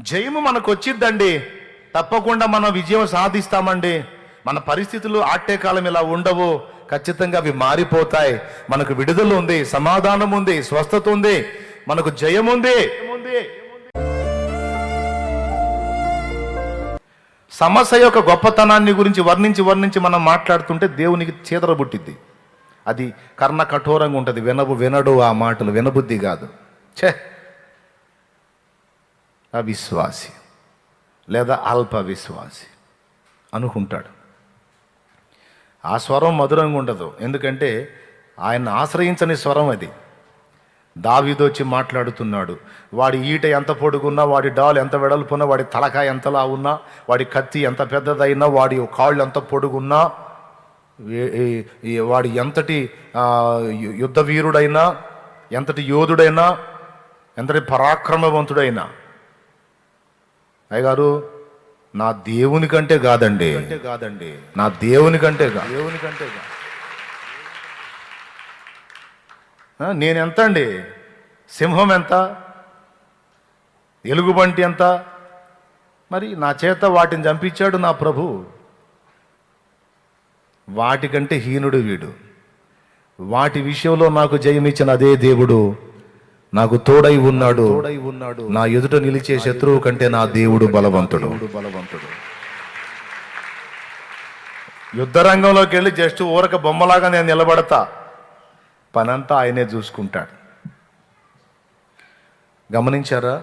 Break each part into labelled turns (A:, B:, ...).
A: జయము మనకు వచ్చిద్దండి, తప్పకుండా మనం విజయం సాధిస్తామండి. మన పరిస్థితులు ఆటే కాలం ఇలా ఉండవు, ఖచ్చితంగా అవి మారిపోతాయి. మనకు విడుదల ఉంది, సమాధానం ఉంది, స్వస్థత ఉంది, మనకు జయం ఉంది. సమస్య యొక్క గొప్పతనాన్ని గురించి వర్ణించి మనం మాట్లాడుతుంటే దేవునికి చేదర పుట్టిద్ది. అది కర్ణ కఠోరంగా ఉంటుంది. వినడు ఆ మాటలు, వినబుద్ధి కాదు. అవిశ్వాసి లేదా అల్ప విశ్వాసి అనుకుంటాడు. ఆ స్వరం మధురంగా ఉండదు, ఎందుకంటే ఆయన ఆశ్రయించని స్వరం అది. దావీదు వచ్చి మాట్లాడుతున్నాడు. వాడి ఈట ఎంత పొడుగున్నా, వాడి డాల్ ఎంత వెడల్పున్నా, వాడి తలకాయ ఎంతలా ఉన్నా, వాడి కత్తి ఎంత పెద్దదైనా, వాడి కాళ్ళు ఎంత పొడుగున్నా, వాడి ఎంతటి యుద్ధ వీరుడైనా, ఎంతటి యోధుడైనా, ఎంతటి పరాక్రమవంతుడైనా, అయ్యగారు నా దేవుని కంటే కాదండి, నా దేవుని కంటే నేనెంత అండి? సింహం ఎంత? ఎలుగుబంటి ఎంత? మరి నా చేత వాటిని చంపించాడు నా ప్రభు. వాటికంటే హీనుడు వీడు. వాటి విషయంలో నాకు జయమిచ్చిన అదే దేవుడు నాకు తోడై ఉన్నాడు. నా ఎదుట నిలిచే శత్రువు కంటే నా దేవుడు బలవంతుడు. యుద్ధ రంగంలోకి వెళ్ళి జస్ట్ ఊరక బొమ్మలాగా నేను నిలబడతా, పనంతా ఆయనే చూసుకుంటాడు. గమనించారా?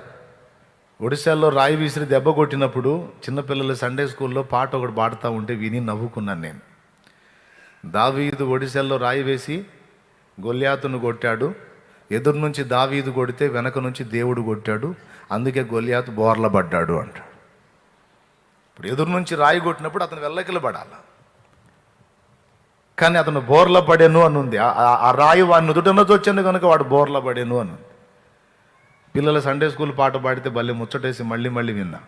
A: ఒడిశాలో రాయి విసిరి దెబ్బ కొట్టినప్పుడు చిన్నపిల్లలు సండే స్కూల్లో పాట ఒకటి పాడుతూ ఉంటే విని నవ్వుకున్నాను నేను. దావీదు ఒడిశాలో రాయి వేసి గొల్యాతును కొట్టాడు. ఎదురు నుంచి దావీదు కొడితే వెనక నుంచి దేవుడు కొట్టాడు, అందుకే గొల్యాతు బోర్ల పడ్డాడు అంటాడు. ఇప్పుడు ఎదురు నుంచి రాయి కొట్టినప్పుడు అతను వెల్లకిల పడాల, కానీ అతను బోర్ల పడేను అని ఉంది. ఆ రాయి వాడిని నుదుటనతో వచ్చింది కనుక వాడు బోర్ల పడేను అని. పిల్లల సండే స్కూల్ పాట పాడితే భలే ముచ్చటేసి మళ్ళీ విన్నా.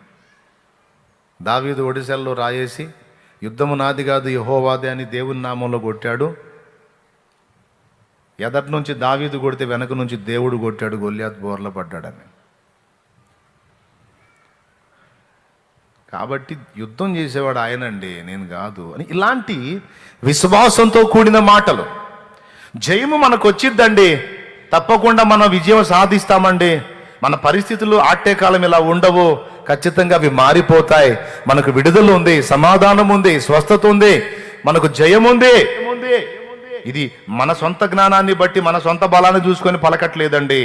A: దావీదు ఒడిశాల్లో రాయేసి యుద్ధము నాది కాదు యెహోవాదే అని దేవుని నామంలో కొట్టాడు. ఎదటి నుంచి దావీదు కొడితే వెనక నుంచి దేవుడు కొట్టాడు, గొల్యాతు బోర్ల పడ్డాడని. కాబట్టి యుద్ధం చేసేవాడు ఆయనండి, నేను కాదు అని. ఇలాంటి విశ్వాసంతో కూడిన మాటలు. జయము మనకు వచ్చిద్దండి, తప్పకుండా మనం విజయం సాధిస్తామండి. మన పరిస్థితులు ఆటే కాలం ఇలా ఉండవు, ఖచ్చితంగా అవి మారిపోతాయి. మనకు విడుదల ఉంది, సమాధానం ఉంది, స్వస్థత ఉంది, మనకు జయం ఉంది. ఇది మన సొంత జ్ఞానాన్ని బట్టి, మన సొంత బలాన్ని చూసుకొని పలకట్లేదండి.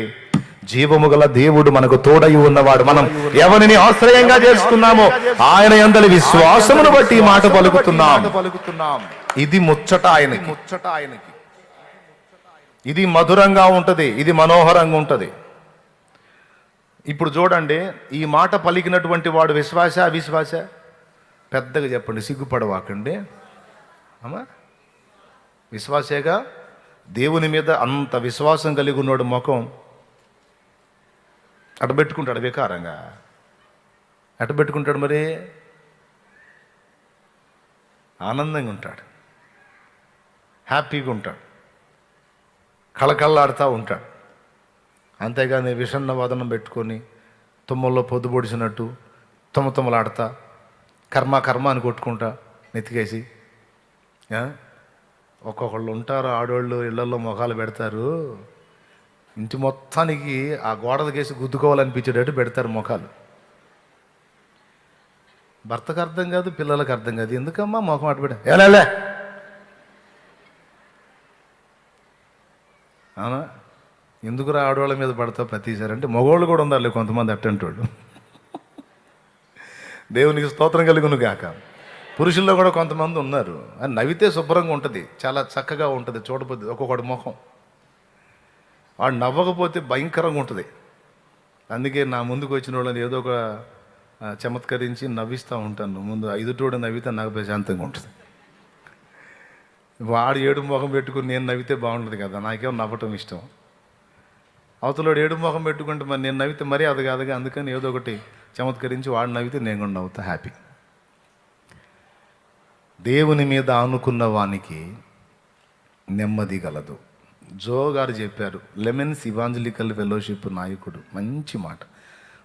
A: జీవము గల దేవుడు మనకు తోడై ఉన్నవాడు. మనం ఎవరిని ఆశ్రయంగా చేసుకున్నామో ఆయన యందలి విశ్వాసమును బట్టి ఈ మాట పలుకుతున్నాం. ఇది ముచ్చట ఆయనకి. ఇది మధురంగా ఉంటది, ఇది మనోహరంగా ఉంటది. ఇప్పుడు చూడండి, ఈ మాట పలికినటువంటి వాడు విశ్వాస అవిశ్వాస? పెద్దగా చెప్పండి, సిగ్గుపడవాకండి. అమ్మా, విశ్వాసేగా. దేవుని మీద అంత విశ్వాసం కలిగి ఉన్నాడు, ముఖం అటు పెట్టుకుంటాడు వికారంగా. అటు పెట్టుకుంటాడు, మరి ఆనందంగా ఉంటాడు, హ్యాపీగా ఉంటాడు, కళకళలాడుతూ ఉంటాడు. అంతేగాని విషన్న వదనం పెట్టుకొని తుమ్మల్లో పొద్దుపొడిచినట్టు తుమ్మలాడుతా కర్మ అని కొట్టుకుంటా నెత్తికేసి. ఒక్కొక్కళ్ళు ఉంటారు ఆడవాళ్ళు, ఇళ్లలో మొఖాలు పెడతారు, ఇంటి మొత్తానికి ఆ గోడలకేసి గుద్దుకోవాలనిపించేటట్టు పెడతారు మొఖాలు. భర్తకు అర్థం కాదు, పిల్లలకు అర్థం కాదు. ఎందుకమ్మా మొఖం అటు పెట్ట ఏలే అవునా? ఎందుకురా ఆడవాళ్ళ మీద పడతావు ప్రతిసారి అంటే? మగవాళ్ళు కూడా ఉండాలి కొంతమంది అట్టంటోళ్ళు. దేవునికి స్తోత్రం కలుగును గాక. పురుషుల్లో కూడా కొంతమంది ఉన్నారు. అని నవ్వితే శుభ్రంగా ఉంటుంది, చాలా చక్కగా ఉంటుంది, చూడబోద్ది. ఒక్కొక్కటి ముఖం వాడు నవ్వకపోతే భయంకరంగా ఉంటుంది. అందుకే నా ముందుకు వచ్చిన వాళ్ళని ఏదో ఒక చమత్కరించి నవ్విస్తూ ఉంటాను. ముందు ఎదుటోడు నవ్వితే నాకు ప్రశాంతంగా ఉంటుంది. వాడు ఏడు ముఖం పెట్టుకుని నేను నవ్వితే బాగుంటుంది కదా, నాకేమో నవ్వటం ఇష్టం. అవతలోడు ఏడు ముఖం పెట్టుకుంటే మరి నేను నవ్వితే మరీ అది కాదుగా, అందుకని ఏదో ఒకటి చమత్కరించి వాడు నవ్వితే నేను కూడా నవ్వుతా, హ్యాపీ. దేవుని మీద ఆనుకున్న వానికి నెమ్మది గలదు. జో గారు చెప్పారు, లెమన్స్ ఇవాంజలికల్ ఫెలోషిప్ నాయకుడు, మంచి మాట.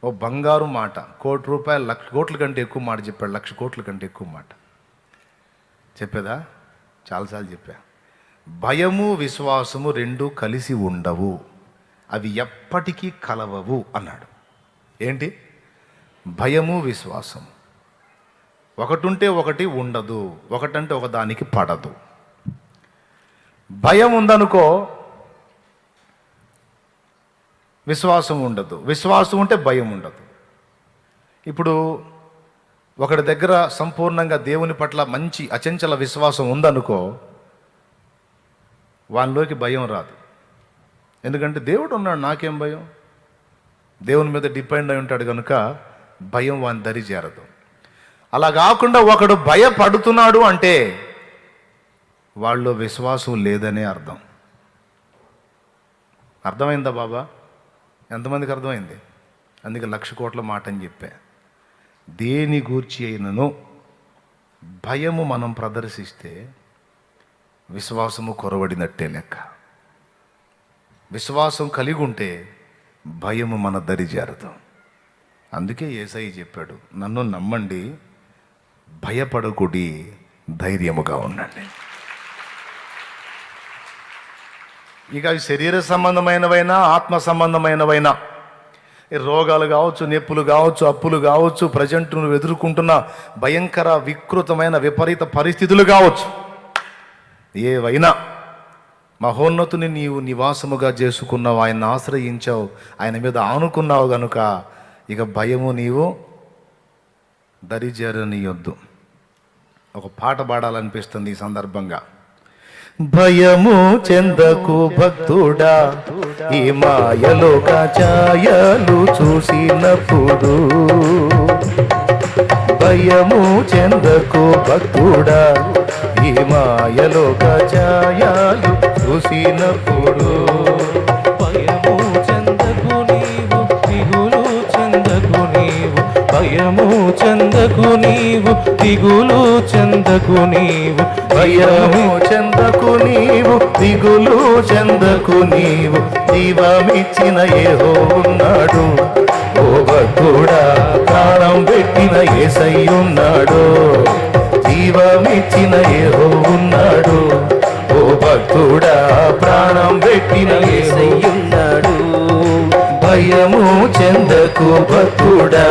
A: ఓ బంగారు మాట, ₹1,00,00,000 1,00,00,000 కంటే ఎక్కువ మాట చెప్పాడు, 1,00,00,000 కోట్ల కంటే ఎక్కువ మాట చెప్పేదా? చాలాసార్లు చెప్పా. భయము విశ్వాసము రెండు కలిసి ఉండవు, అవి ఎప్పటికీ కలవవు అన్నాడు. ఏంటి? భయము విశ్వాసము ఒకటి ఉంటే ఒకటి ఉండదు, ఒకటంటే ఒకదానికి పడదు. భయం ఉందనుకో విశ్వాసం ఉండదు, విశ్వాసం ఉంటే భయం ఉండదు. ఇప్పుడు ఒకటి దగ్గర సంపూర్ణంగా దేవుని పట్ల మంచి అచంచల విశ్వాసం ఉందనుకో, వాళ్ళలోకి భయం రాదు. ఎందుకంటే దేవుడు ఉన్నాడు, నాకేం భయం? దేవుని మీద డిపెండ్ అయి ఉంటాడు కనుక భయం వాని దరి చేరదు. అలా కాకుండా ఒకడు భయపడుతున్నాడు అంటే వాళ్ళు విశ్వాసం లేదనే అర్థం. అర్థమైందా బాబా? ఎంతమందికి అర్థమైంది? అందుకే 1,00,00,000 కోట్ల మాట అని చెప్పా. దేని గూర్చి అయినను భయము మనం ప్రదర్శిస్తే విశ్వాసము కొరవడినట్టే లెక్క. విశ్వాసం కలిగి ఉంటే భయము మన దరి చేరదు. అందుకే యేసయ్య చెప్పాడు, నన్ను నమ్మండి, భయపడకుడి, ధైర్యముగా ఉండండి. ఇక అవి శరీర సంబంధమైనవైనా ఆత్మ సంబంధమైనవైనా, రోగాలు కావచ్చు, నొప్పులు కావచ్చు, అప్పులు కావచ్చు, ప్రజెంట్ నువ్వు ఎదుర్కొంటున్న భయంకర వికృతమైన విపరీత పరిస్థితులు కావచ్చు, ఏవైనా మహోన్నతుని నీవు నివాసముగా చేసుకున్నావు, ఆయన ఆశ్రయించావు, ఆయన మీద ఆనుకున్నావు గనుక ఇక భయము నీవు దరిజేరనీయొద్దు. ఒక పాట పాడాలనిపిస్తుంది ఈ సందర్భంగా. భయము చెందకు భక్తుడా, ఈ మాయలోక ఛాయలు చూసినప్పుడు. భయము చెందకు భక్తుడా, ఈ మాయలోక ఛాయలు చూసినప్పుడు.
B: భయము చెందకు నీవు, దిగులు చెందకు నీవు. భయము చెందకు నీవు, దిగులు చెందకు నీవు.
A: భయము చెందకు నీవు, దిగులు చెందకు నీవు. జీవమిచ్చిన యెహోవా ఉన్నాడు, ఓ భక్తుడా, ప్రాణం పెట్టిన యేసయ్య ఉన్నాడు. జీవమిచ్చిన యెహోవా ఉన్నాడు, ఓ భక్తుడా, ప్రాణం పెట్టిన యేసయ్య ఉన్నాడు. భయము చెందకు భక్తుడా,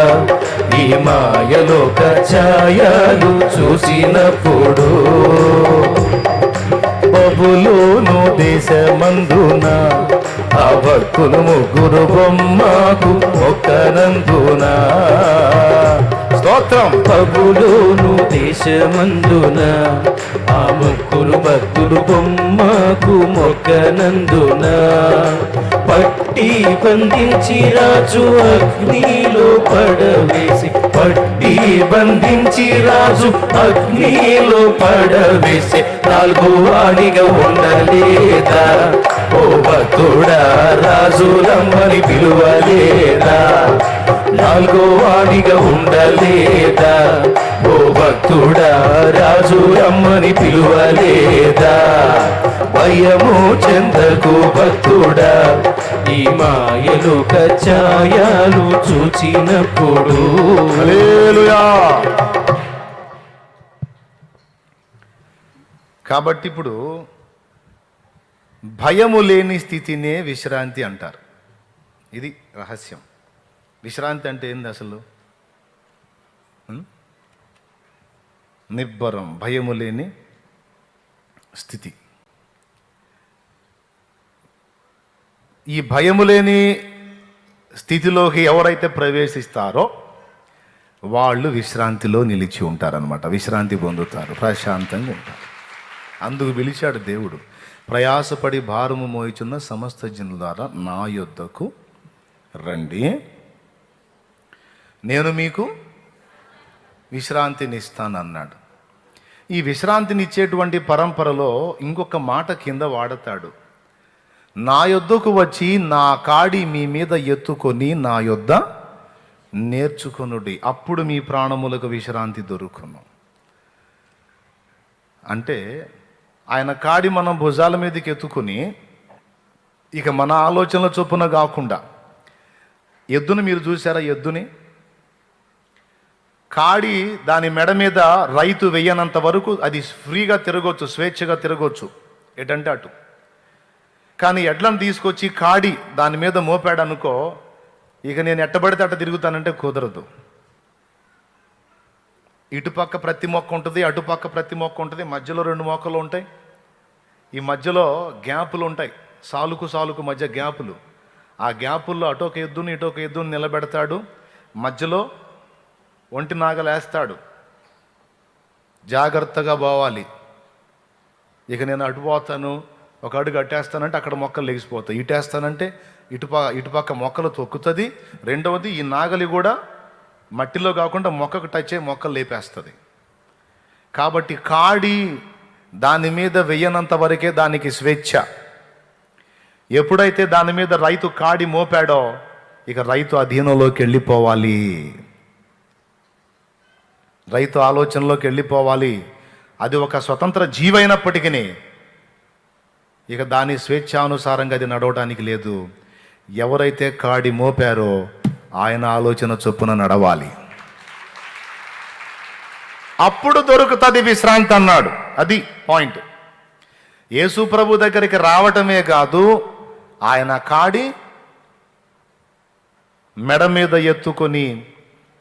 A: ఈ మాయలోక ఛాయలు చూసినప్పుడు. బబులోను దేశమందున ఆ భక్తులు ముగ్గురు బొమ్మకు మొక్కనందున. స్తోత్రం.
B: బబులోను దేశమందున ఆ ముగ్గురు భక్తులు బొమ్మకు మొక్కనందున. పట్టి బంధించి రాజు అగ్నిలో పడవేసి, పట్టి బంధించి రాజు అగ్నిలో పడవేసి. 4 వాడిగా ఉండలేదా, ఓ భక్తుడా, రాజు రమ్మని పిలువలేదా? 4 వాడిగా ఉండలేదా, ఓ భక్తుడా, రాజు రమ్మని పిలువలేదా? భయము చెందకు భక్తుడా, ఈ మాయలోక ఛాయలు చూచినప్పుడు.
A: హల్లెలూయా. కాబట్టి ఇప్పుడు భయము లేని స్థితినే విశ్రాంతి అంటారు. ఇది రహస్యం. విశ్రాంతి అంటే ఏంది అసలు? నిబ్బరం, భయము లేని స్థితి. ఈ భయము లేని స్థితిలోకి ఎవరైతే ప్రవేశిస్తారో వాళ్ళు విశ్రాంతిలో నిలిచి ఉంటారనమాట. విశ్రాంతి పొందుతారు, ప్రశాంతంగా ఉంటారు. అందుకు పిలిచాడు దేవుడు, ప్రయాసపడి భారము మోయిచున్న సమస్త జనులారా నా యొద్దకు రండి, నేను మీకు విశ్రాంతిని ఇస్తానన్నాడు. ఈ విశ్రాంతిని ఇచ్చేటువంటి పరంపరలో ఇంకొక మాట కింద వాడతాడు, నా యొద్దకు వచ్చి నా కాడి మీ మీద ఎత్తుకొని నా యొద్ద నేర్చుకొనుడి, అప్పుడు మీ ప్రాణములకు విశ్రాంతి దొరుకును. అంటే ఆయన కాడి మనం భుజాల మీదకి ఎత్తుకుని ఇక మన ఆలోచనల చొప్పున కాకుండా ఎద్దుని మీరు చూసారా? ఎద్దుని కాడి దాని మెడ మీద రైతు వెయ్యనంత వరకు అది ఫ్రీగా తిరగొచ్చు, స్వేచ్ఛగా తిరగొచ్చు, ఎటంటే అటు. కానీ ఎడ్లను తీసుకొచ్చి కాడి దాని మీద మోపాడు అనుకో, ఇక నేను ఎట్టబడితే అట్ట తిరుగుతానంటే కుదరదు. ఇటుపక్క ప్రతి మొక్క ఉంటుంది, అటుపక్క ప్రతి మొక్క ఉంటుంది, మధ్యలో 2 మొక్కలు ఉంటాయి. ఈ మధ్యలో గ్యాపులు ఉంటాయి, సాలుకు మధ్య గ్యాపులు. ఆ గ్యాపుల్లో అటొక ఎద్దుని ఇటొక ఎద్దుని నిలబెడతాడు, మధ్యలో ఒంటి నాగలేస్తాడు. జాగ్రత్తగా పోవాలి. ఇక నేను అటు పోతాను, ఒక అడుగు అట్టేస్తానంటే అక్కడ మొక్కలు లెగిసిపోతాయి, ఇటేస్తానంటే ఇటుపక్క మొక్కలు తొక్కుతుంది. రెండవది, ఈ నాగలి కూడా మట్టిలో కాకుండా మొక్కకు టచ్ అయ్యి మొక్కలు లేపేస్తుంది. కాబట్టి కాడి దాని మీద వెయ్యనంత వరకే దానికి స్వేచ్ఛ. ఎప్పుడైతే దాని మీద రైతు కాడి మోపాడో ఇక రైతు అధీనంలోకి వెళ్ళిపోవాలి, రైతు ఆలోచనలోకి వెళ్ళిపోవాలి. అది ఒక స్వతంత్ర జీవైనప్పటికీ ఇక దాని స్వేచ్ఛానుసారంగా అది నడవడానికి లేదు. ఎవరైతే కాడి మోపారో ఆయన ఆలోచన చొప్పున నడవాలి, అప్పుడు దొరుకుతుంది విశ్రాంతి అన్నాడు. అది పాయింట్. యేసు ప్రభు దగ్గరికి రావటమే కాదు, ఆయన కాడి మెడ మీద ఎత్తుకొని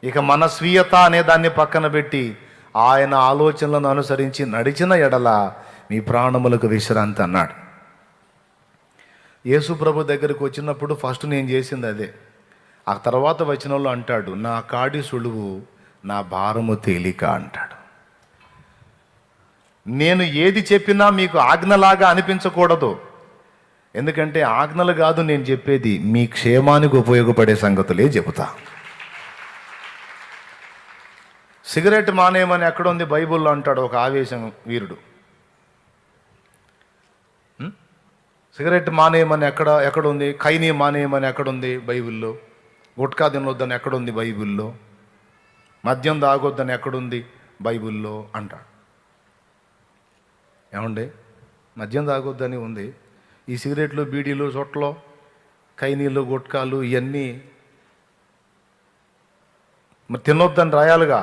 A: ఇక మన స్వీయత అనే దాన్ని పక్కన పెట్టి ఆయన ఆలోచనలను అనుసరించి నడిచిన ఎడల మీ ప్రాణములకు విశ్రాంతి అన్నాడు. యేసు ప్రభు దగ్గరికి వచ్చినప్పుడు ఫస్ట్ నేను చేసింది అదే. ఆ తర్వాత వచనంలో అంటాడు, నా కాడి సులువు, నా భారము తేలిక అంటాడు. నేను ఏది చెప్పినా మీకు ఆజ్ఞలాగా అనిపించకూడదు. ఎందుకంటే ఆజ్ఞలు కాదు నేను చెప్పేది, మీ క్షేమానికి ఉపయోగపడే సంగతులే చెబుతా. సిగరెట్ మానేయమని ఎక్కడుంది బైబిల్లో అంటాడు ఒక ఆవేశం వీరుడు. సిగరెట్ మానేయమని ఎక్కడుంది? ఖైనీ మానేయమని ఎక్కడుంది బైబిల్లో? గుట్కా తినొద్దని ఎక్కడుంది బైబిల్లో? మద్యం తాగొద్దని ఎక్కడుంది బైబిల్లో అంటాడు. ఏమండి, మద్యం తాగొద్దని ఉంది. ఈ సిగరెట్లు, బీడీలు, చొట్లు, ఖైనీలు, గుట్కాలు ఇవన్నీ మరి తినొద్దని రాయాలిగా,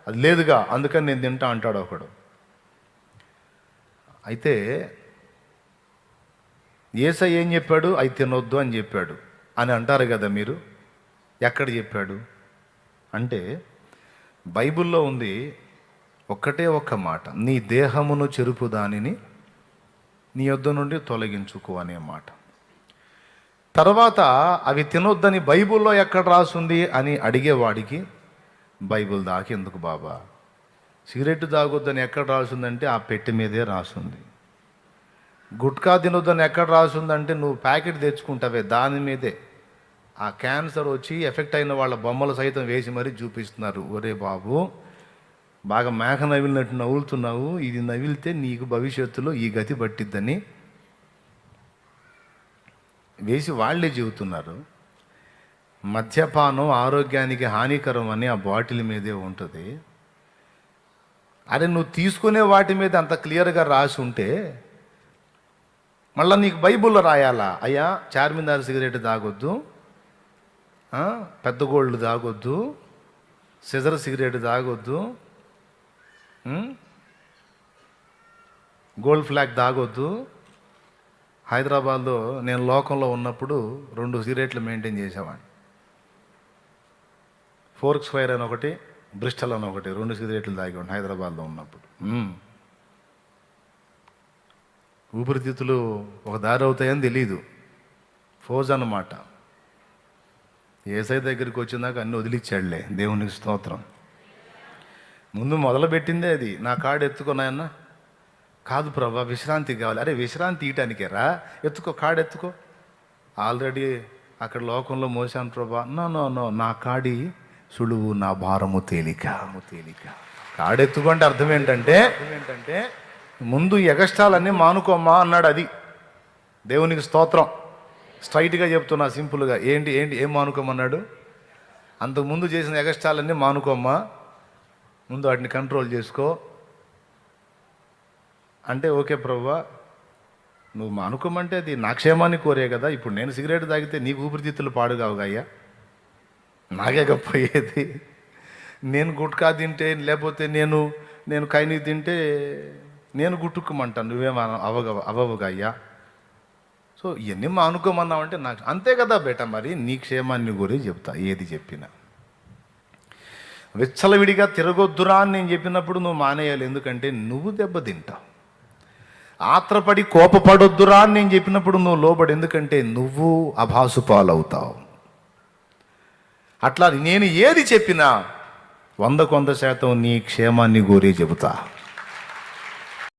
A: అది లేదుగా, అందుకని నేను తింటా అంటాడు ఒకడు. అయితే యేసయ్య ఏం చెప్పాడు? అవి తినొద్దు అని చెప్పాడు అని అంటారు కదా మీరు. ఎక్కడ చెప్పాడు అంటే బైబిల్లో ఉంది ఒక్కటే ఒక్క మాట, నీ దేహమును చెరుపు దానిని నీ యొద్ద నుండి తొలగించుకో అనే మాట. తర్వాత అవి తినొద్దని బైబిల్లో ఎక్కడ రాసుంది అని అడిగేవాడికి, బైబిల్ దాకి ఎందుకు బాబా, సిగరెట్ తాగొద్దని ఎక్కడ రాసుందంటే ఆ పెట్టె మీదే రాసుంది. గుట్కా తినొద్దని ఎక్కడ రాసుందంటే నువ్వు ప్యాకెట్ తెచ్చుకుంటావే దాని మీదే. ఆ క్యాన్సర్ వచ్చి ఎఫెక్ట్ అయిన వాళ్ళ బొమ్మలు సైతం వేసి మరీ చూపిస్తున్నారు. ఒరే బాబు, బాగా మేక నవిలినట్టు నవ్వులుతున్నావు, ఇది నవిలితే నీకు భవిష్యత్తులో ఈ గతి పట్టిద్దని వేసి వాళ్ళే చెబుతున్నారు. మద్యపానం ఆరోగ్యానికి హానికరం అని ఆ బాటిల్ మీదే ఉంటుంది. అరే నువ్వు తీసుకునే వాటి మీద అంత క్లియర్గా రాసి ఉంటే మళ్ళీ నీకు బైబుల్లో రాయాలా? అయ్యా, చార్మినార్ సిగరెట్ తాగొద్దు, పెద్ద గోల్డ్ తాగొద్దు, సిజర్ సిగరెట్ తాగొద్దు, గోల్డ్ ఫ్లాగ్ తాగొద్దు. హైదరాబాద్లో నేను లోకంలో ఉన్నప్పుడు 2 సిగరెట్లు మెయింటైన్ చేసేవాడిని. ఫోర్క్స్ ఫైర్ అని ఒకటి, బ్రిస్టల్ అని ఒకటి, 2 సిగరెట్లు తాగేవాడిని హైదరాబాద్లో ఉన్నప్పుడు. ఊపిరితిత్తులు ఒక దారి అవుతాయని తెలీదు, ఫోజ్ అన్నమాట. ఏసై దగ్గరికి వచ్చిందాక అన్ని వదిలిచ్చాడులే, దేవునికి స్తోత్రం. ముందు మొదలుపెట్టిందే అది, నా కాడు ఎత్తుకున్నాయన్న. కాదు ప్రభా, విశ్రాంతి కావాలి. అరే విశ్రాంతి ఇయటానికేరా, ఎత్తుకో, కాడు ఎత్తుకో. ఆల్రెడీ అక్కడ లోకంలో మోసాను ప్రభా. నో, నా కాడి సులువు, నా భారము తేలిక. కాడెత్తుకుంటే అర్థం ఏంటంటే ముందు ఎగస్టాలన్నీ మానుకోమ్మా అన్నాడు. అది దేవునికి స్తోత్రం. స్ట్రైట్గా చెప్తున్నా, సింపుల్గా. ఏం మానుకోమన్నాడు? అంతకుముందు చేసిన ఎగస్టాలన్నీ మానుకోమ్మా, ముందు వాటిని కంట్రోల్ చేసుకో అంటే, ఓకే ప్రభువా, నువ్వు మానుకోమంటే అది నా క్షేమాన్ని కోరే కదా. ఇప్పుడు నేను సిగరెట్ తాగితే నీకు ఊపిరితిత్తులు పాడుగావుగా అయ్యా, నాకేకపోయేది. నేను గుట్కా తింటే, లేకపోతే నేను కైని తింటే నేను గుట్టుకోమంటాను, నువ్వేమో అవవుగా అయ్యా. సో ఇవన్నీ మానుకోమన్నావంటే నాకు అంతే కదా బేట. మరి నీ క్షేమాన్ని గురించి చెప్తా ఏది చెప్పినా. విచ్చలవిడిగా తిరగొద్దురా అని నేను చెప్పినప్పుడు నువ్వు మానేయాలి, ఎందుకంటే నువ్వు దెబ్బతింటావు. ఆత్రపడి కోపపడొద్దురా అని నేను చెప్పినప్పుడు నువ్వు లోబడి, ఎందుకంటే నువ్వు అభాసు పాలవుతావు. అట్లా నేను ఏది చెప్పినా 100% నీ క్షేమాన్ని గురించి చెబుతా.